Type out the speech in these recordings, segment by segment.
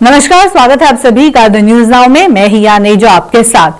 नमस्कार, स्वागत है आप सभी का द न्यूज नाउ में। मैं हिया नेजो आपके साथ।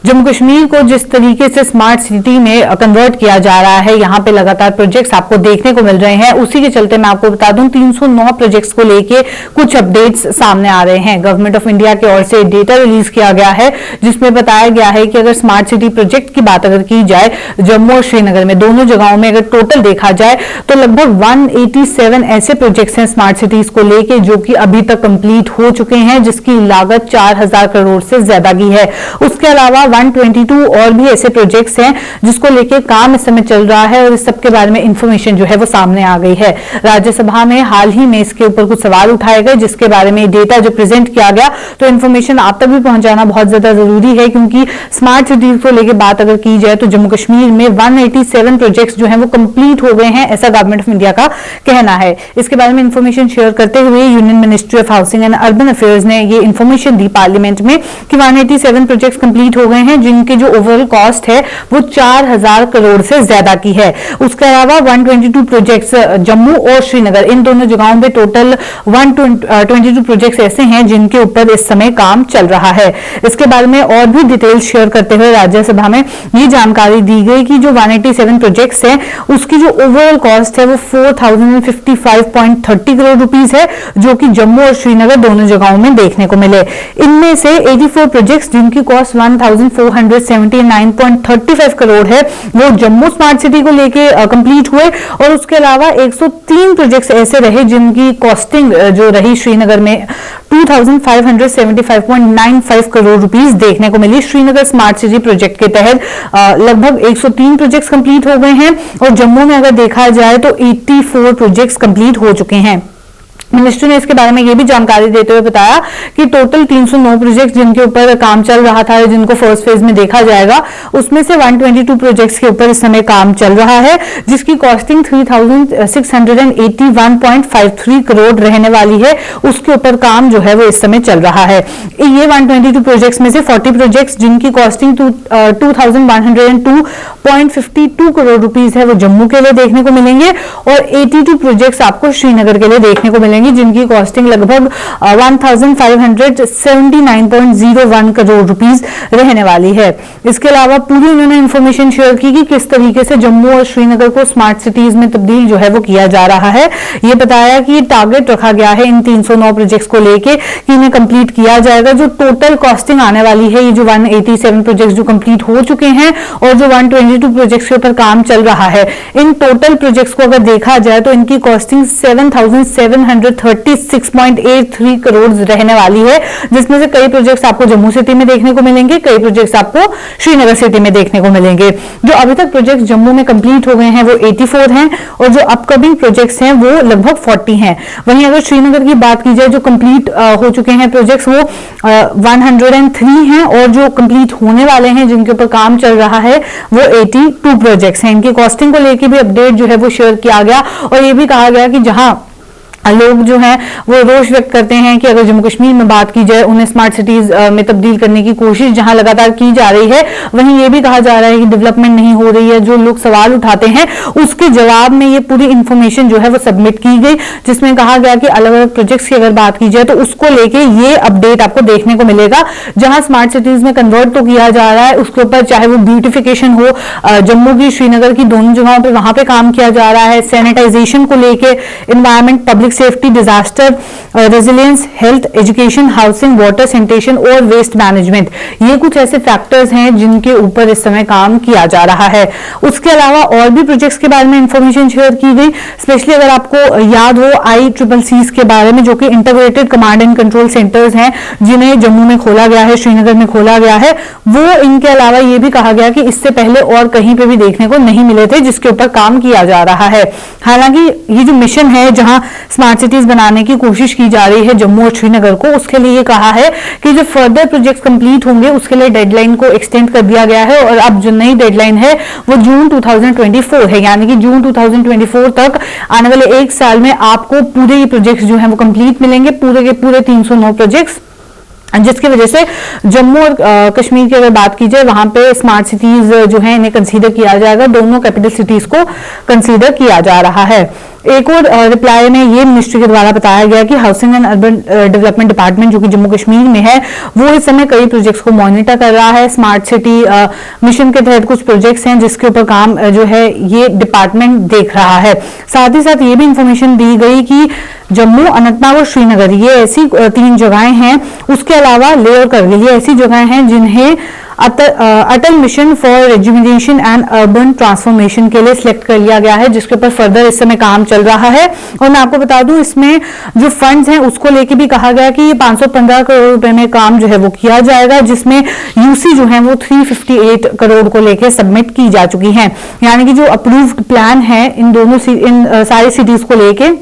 जम्मू कश्मीर को जिस तरीके से स्मार्ट सिटी में कन्वर्ट किया जा रहा है, यहाँ पे लगातार प्रोजेक्ट्स आपको देखने को मिल रहे हैं। उसी के चलते मैं आपको बता दूं 309 प्रोजेक्ट्स को लेके कुछ अपडेट्स सामने आ रहे हैं। गवर्नमेंट ऑफ इंडिया की ओर से डेटा रिलीज किया गया है जिसमें बताया गया है कि अगर स्मार्ट सिटी प्रोजेक्ट की बात अगर की जाए, जम्मू और श्रीनगर में दोनों जगहों में अगर टोटल देखा जाए तो लगभग 187 ऐसे प्रोजेक्ट्स हैं स्मार्ट सिटीज को लेके जो कि अभी तक कंप्लीट हो चुके हैं, जिसकी लागत 4000 करोड़ से ज्यादा की है। उसके अलावा 122 और भी ऐसे प्रोजेक्ट्स हैं जिसको लेके काम इस समय चल रहा है और इस सब के बारे में इंफॉर्मेशन जो है वो सामने आ गई है। राज्यसभा में हाल ही में इसके ऊपर कुछ सवाल उठाए गए जिसके बारे में डेटा जो प्रेजेंट किया गया, तो इंफॉर्मेशन आप तक भी पहुंचाना बहुत ज्यादा जरूरी है क्योंकि स्मार्ट सिटीज को लेकर बात अगर की जाए तो जम्मू कश्मीर में 187 प्रोजेक्ट्स जो है वो कंप्लीट हो गए हैं, ऐसा गवर्नमेंट ऑफ इंडिया का कहना है। इसके बारे में इंफॉर्मेशन शेयर करते हुए union ministry of housing and urban affairs ने ये इंफॉर्मेशन दी पार्लियामेंट में कि 187 प्रोजेक्ट्स कंप्लीट हो गए हैं जिनके जो ओवरऑल कॉस्ट है वो 4000 करोड़ से ज्यादा की है। उसके अलावा 122 प्रोजेक्ट्स जम्मू और श्रीनगर इन दोनों जगहों पे टोटल 122 प्रोजेक्ट्स ऐसे हैं जिनके ऊपर इस समय काम चल रहा है। इसके बारे में और भी डिटेल्स शेयर करते हुए राज्यसभा में ये जानकारी दी गई कि जो 187 प्रोजेक्ट्स हैं उसकी जो ओवरऑल कॉस्ट है वो 4055.30 करोड़ रुपीस है, जो कि जम्मू और श्रीनगर दोनों जगहों में देखने को मिले। इनमें से 84 प्रोजेक्ट्स जिनकी कॉस्ट 1479.35 करोड़ है वो जम्मू स्मार्ट सिटी को लेके कंप्लीट हुए और उसके अलावा 103 प्रोजेक्ट्स ऐसे रहे जिनकी कॉस्टिंग जो रही श्रीनगर में 2575.95 करोड़ रुपीस देखने को मिली। श्रीनगर स्मार्ट सिटी प्रोजेक्ट के तहत लगभग 103 प्रोजेक्ट्स कंप्लीट हो गए हैं और जम्मू में अगर देखा जाए तो 84 प्रोजेक्ट्स कंप्लीट हो चुके हैं। मिनिस्ट्री ने इसके बारे में यह भी जानकारी देते हुए बताया कि टोटल 309 प्रोजेक्ट्स जिनके ऊपर काम चल रहा था, जिनको फर्स्ट फेज में देखा जाएगा, उसमें से 122 प्रोजेक्ट्स के ऊपर इस समय काम चल रहा है जिसकी कॉस्टिंग 3681.53 करोड़ रहने वाली है। उसके ऊपर काम जो है वो इस समय चल रहा है। ये 122 प्रोजेक्ट्स में से 40 प्रोजेक्ट्स जिनकी कॉस्टिंग 2102.52 करोड़ रुपीस है वो जम्मू के लिए देखने को मिलेंगे और 82 प्रोजेक्ट्स आपको श्रीनगर के लिए देखने को मिलेंगे जिनकी कॉस्टिंग लगभग 1579.01 करोड़ रुपीस रहने वाली है। इसके अलावा पूरी उन्होंने इंफॉर्मेशन शेयर की कि किस तरीके से जम्मू और श्रीनगर को स्मार्ट सिटीज में तब्दील जो है वो किया जा रहा है। ये बताया कि टारगेट रखा गया है इन 309 प्रोजेक्ट्स को लेके कि इन्हें कंप्लीट किया जाएगा। जो टोटल कॉस्टिंग आने वाली है, ये जो 187 प्रोजेक्ट्स जो कंप्लीट हो चुके हैं और जो 122 प्रोजेक्ट्स के ऊपर काम चल रहा है, इन टोटल प्रोजेक्ट्स को अगर देखा जाए तो इनकी कॉस्टिंग 7,736.83 करोड़ रहने वाली है, जिसमें से कई प्रोजेक्ट्स आपको जम्मू सिटी में देखने को मिलेंगे, कई प्रोजेक्ट्स आपको श्रीनगर सिटी में देखने को मिलेंगे। जो अभी तक प्रोजेक्ट्स जम्मू में कंप्लीट हो गए हैं वो 84 हैं और जो अपकमिंग प्रोजेक्ट्स हैं वो लगभग 40 हैं। वहीं अगर श्रीनगर की बात की जाए, जो कंप्लीट हो चुके हैं प्रोजेक्ट्स वो 103 हैं और जो कंप्लीट होने वाले हैं जिनके ऊपर काम चल रहा है वो 82 प्रोजेक्ट्स हैं। इनकी कॉस्टिंग को लेकर भी अपडेट जो है वो शेयर किया गया और ये भी कहा गया कि जहां लोग जो हैं वो रोष व्यक्त करते हैं कि अगर जम्मू कश्मीर में बात की जाए उन्हें स्मार्ट सिटीज में तब्दील करने की कोशिश जहां लगातार की जा रही है, वहीं ये भी कहा जा रहा है कि डेवलपमेंट नहीं हो रही है। जो लोग सवाल उठाते हैं उसके जवाब में ये पूरी इंफॉर्मेशन जो है वो सबमिट की गई, जिसमें कहा गया कि अलग अलग प्रोजेक्ट्स की अगर बात की जाए तो उसको लेके ये अपडेट आपको देखने को मिलेगा। जहां स्मार्ट सिटीज में कन्वर्ट तो किया जा रहा है उसके ऊपर चाहे वो ब्यूटिफिकेशन हो, जम्मू की श्रीनगर की दोनों जगहों पर वहां पे काम किया जा रहा है, सैनिटाइजेशन को लेके, environment, public safety, disaster resilience, health, education, housing, water, sanitation और वेस्ट मैनेजमेंट, ये कुछ ऐसे फैक्टर्स हैं जिनके ऊपर इस समय काम किया जा रहा है। उसके अलावा और भी प्रोजेक्ट्स के बारे में इंफॉर्मेशन शेयर की गई, स्पेशली अगर आपको याद हो ICCC के बारे में, जो कि integrated command and control centres हैं जिन्हें जम्मू में खोला गया है, श्रीनगर में खोला गया है। वो इनके अलावा ये भी कहा गया कि इससे पहले और कहीं पे भी देखने को नहीं मिले थे जिसके ऊपर काम किया जा रहा है। हालांकि ये जो मिशन है जहां स्मार्ट सिटीज बनाने की कोशिश की जा रही है जम्मू और श्रीनगर को, उसके लिए कहा है कि जो फर्दर प्रोजेक्ट्स कंप्लीट होंगे उसके लिए डेडलाइन को एक्सटेंड कर दिया गया है और अब जो नई डेडलाइन है वो जून 2024 है, यानी कि जून 2024 तक आने वाले एक साल में आपको पूरे ये प्रोजेक्ट्स जो हैं वो कंप्लीट मिलेंगे, पूरे के पूरे 309 प्रोजेक्ट्स, जिसकी वजह से जम्मू और कश्मीर की अगर बात की जाए वहां पे स्मार्ट सिटीज जो है इन्हें कंसीडर किया जाएगा, दोनों कैपिटल सिटीज को कंसीडर किया जा रहा है। एक और रिप्लाई में ये मिनिस्ट्री के द्वारा बताया गया कि housing and urban development department जो कि जम्मू कश्मीर में है वो इस समय कई प्रोजेक्ट्स को मॉनिटर कर रहा है। स्मार्ट सिटी मिशन के तहत कुछ प्रोजेक्ट्स हैं जिसके ऊपर काम जो है ये डिपार्टमेंट देख रहा है। साथ ही साथ ये भी इंफॉर्मेशन दी गई कि जम्मू, अनंतनाग और श्रीनगर ये ऐसी 3 जगहें हैं, उसके अलावा लेह और करगिल ये ऐसी जगहें हैं जिन्हें Atal mission for rejuvenation and urban transformation के लिए सिलेक्ट कर लिया गया है, जिसके ऊपर फर्दर इस समय काम चल रहा है। और मैं आपको बता दूं इसमें जो फंड्स हैं उसको लेके भी कहा गया कि 515 करोड़ रुपए में काम जो है वो किया जाएगा, जिसमें यूसी जो है वो 358 करोड़ को लेके सबमिट की जा चुकी है। यानी कि जो अप्रूव्ड प्लान है इन सारी सिटीज को लेके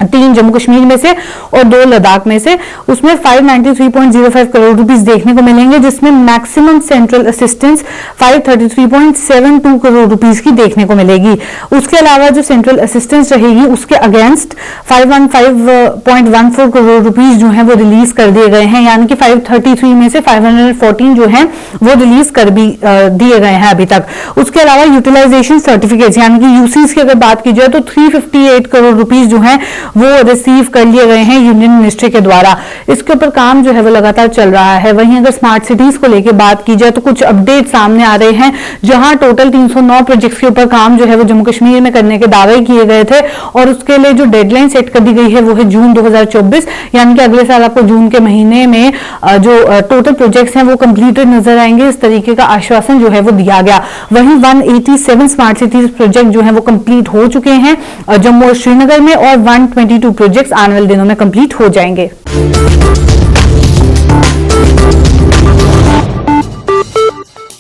3 जम्मू कश्मीर में से और 2 लद्दाख में से, उसमें 593.05 करोड़ रुपीस देखने को मिलेंगे, जिसमें maximum central assistance 533.72 crore rupees की देखने को मिलेगी। उसके अलावा जो सेंट्रल असिस्टेंस रहेगी उसके अगेंस्ट 515.14 करोड़ रुपीस जो है वो रिलीज कर दिए गए हैं, यानी कि 533 में से 514 जो है वो रिलीज कर भी दिए गए हैं अभी तक। उसके अलावा यूटिलाइजेशन सर्टिफिकेट यानी कि यूसीज की अगर बात की जाए तो 358 करोड़ रुपीस जो है वो रिसीव कर लिए गए हैं यूनियन मिनिस्ट्री के द्वारा। इसके ऊपर काम जो है वो लगातार चल रहा है। वहीं अगर स्मार्ट सिटीज को लेकर बात की जाए तो कुछ अपडेट सामने आ रहे हैं, जहां टोटल 309 प्रोजेक्ट्स के ऊपर काम जो है वो जम्मू कश्मीर में करने के दावे किए गए थे और उसके लिए जो डेडलाइन सेट कर दी गई है वो है जून 2024, यानी कि अगले साल आपको जून के महीने में जो टोटल प्रोजेक्ट्स हैं वो कंप्लीटेड नजर आएंगे। इस तरीके का आश्वासन जो है वो दिया गया। वहीं 187 स्मार्ट सिटीज प्रोजेक्ट जो है वो कंप्लीट हो चुके हैं जम्मू और श्रीनगर में, और 122 प्रोजेक्ट्स आने वाले दिनों में कंप्लीट हो जाएंगे।